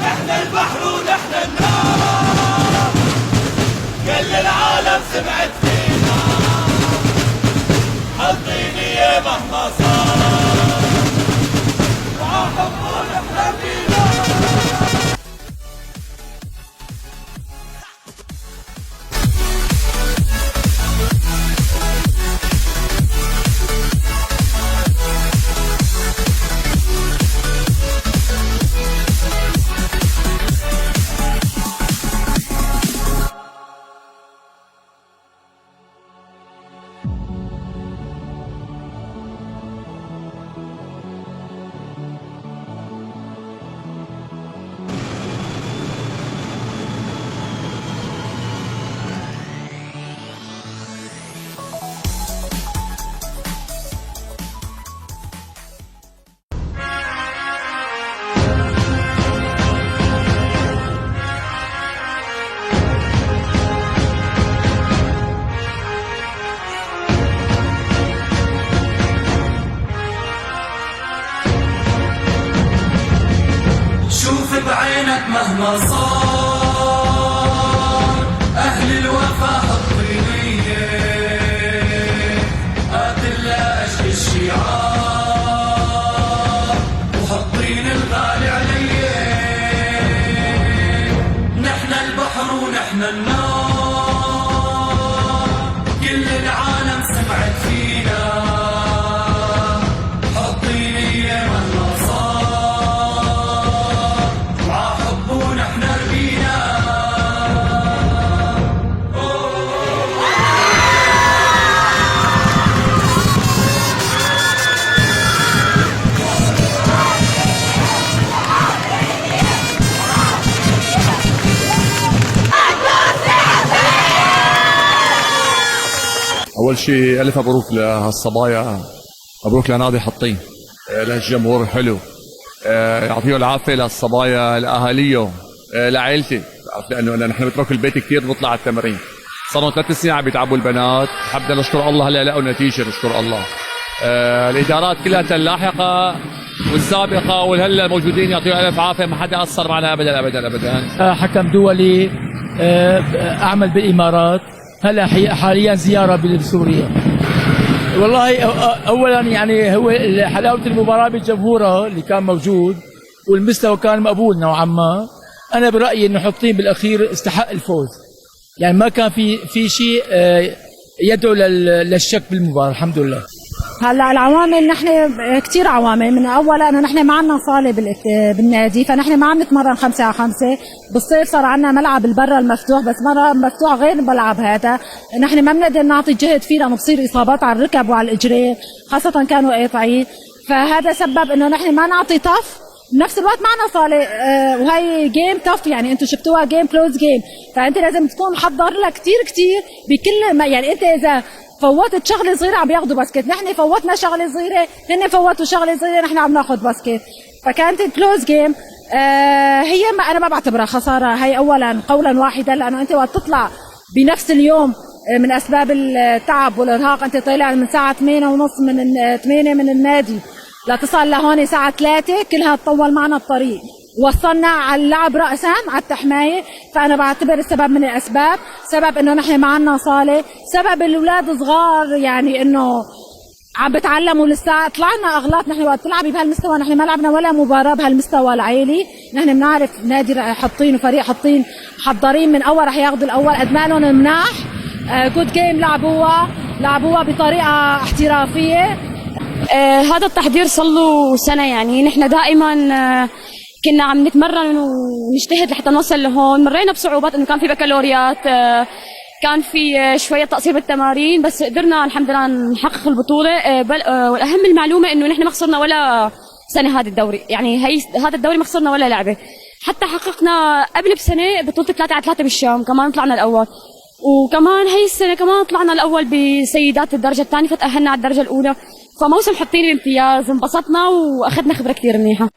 نحن البحر ونحن النار، كل العالم سمعت فينا، حاطيني مهما صار، وعحب نحن فينا. شوف بعينك مهما صار، أهل الوفا حطي نية، قاتل أجل الشعار، وحطين الغالي علي. نحن البحر ونحن النار، كل العالم سمعت فينا، حطيني مهما صار، أول شيء ألف مبروك لهالصبايا، مبروك لنادي حطين، لهالجمهور الحلو، يعطيه العافية للصبايا، لأهاليهم، لعائلتي، لأنه نحن بنترك البيت كثير بنطلع على التمرين. صاروا 3 سنين عم بيتعبوا البنات، حبنا نشكر الله هلا لقوا نتيجة نشكر الله. الإدارات كلها اللاحقة والسابقة والهلا موجودين يعطيهم ألف عافية، ما حدا قصر معنا أبدا أبدا أبدا. حكم دولي أعمل بالإمارات، هلا حاليا زياره بسوريا. والله اولا يعني هو حلاوه المباراه بجمهورها اللي كان موجود، والمستوى كان مقبول نوعا ما. انا برايي انه حطين بالاخير استحق الفوز، يعني ما كان في شيء يدعو للشك بالمباراه. الحمد لله. هلا العوامل، نحن كثير عوامل. من اولا انه نحن ما عندنا صاله بالنادي، فنحن ما عم نتمرن 5 على 5. بالصيف صار عندنا ملعب البرا المفتوح، بس مره مفتوح غير الملعب هذا. نحن ما بنقدر نعطي جهد فيه لانه بصير اصابات على الركب وعلى الاجرين، خاصه كانوا قاطعين، فهذا سبب انه نحن ما نعطي طف. بنفس الوقت معنا صاله، وهي جيم تف، يعني انتم شفتوها جيم كلوز جيم، فانت لازم تكون محضر لها كثير بكل ما، يعني انت اذا فوتت شغله صغيره عم بياخذوا باسكت، نحن فوتنا شغله صغيره، هن فوتوا شغله صغيره، نحن عم ناخذ باسكت، فكانت كلوز جيم. هي ما انا ما بعتبرها خساره، هي اولا قولا واحدا، لانه انت وقت تطلع بنفس اليوم من اسباب التعب والارهاق، انت طالع من الساعه 8:30 من النادي لتصل لهون الساعه 3، كلها تطول معنا الطريق، وصلنا على اللعب رأسا على التحماية. فأنا بعتبر السبب من الأسباب، سبب إنه نحن ما عنا صالة، سبب الأولاد صغار، يعني إنه عم بتعلموا لسه. طلعنا أغلاط، نحن وقت تلعبي بهالمستوى، نحن ما لعبنا ولا مباراة بهالمستوى العالي. نحن بنعرف نادي حطين وفريق حطين محضرين من أول رح ياخذوا الأول، قد ما لهم مناح. جود جيم لعبوها بطريقة احترافية. هذا التحضير صار له سنة، يعني نحن دائما كنا عم نتمرن ونجتهد لحتى نوصل لهون. مرينا بصعوبات، انه كان في بكالوريات، كان في شوية تقصير بالتمارين، بس قدرنا الحمد لله نحقق البطولة. والأهم المعلومة انه نحن ما خسرنا ولا سنة هذا الدوري، يعني هذا الدوري ما خسرنا ولا لعبة. حتى حققنا قبل بسنة بطولة 3 على 3 بالشام، كمان طلعنا الأول، وكمان هي السنة كمان طلعنا الأول بسيدات الدرجة الثانية، فتأهلنا على الدرجة الأولى. فموسم حطين بامتياز، انبسطنا واخذنا خبرة كثير منيحة.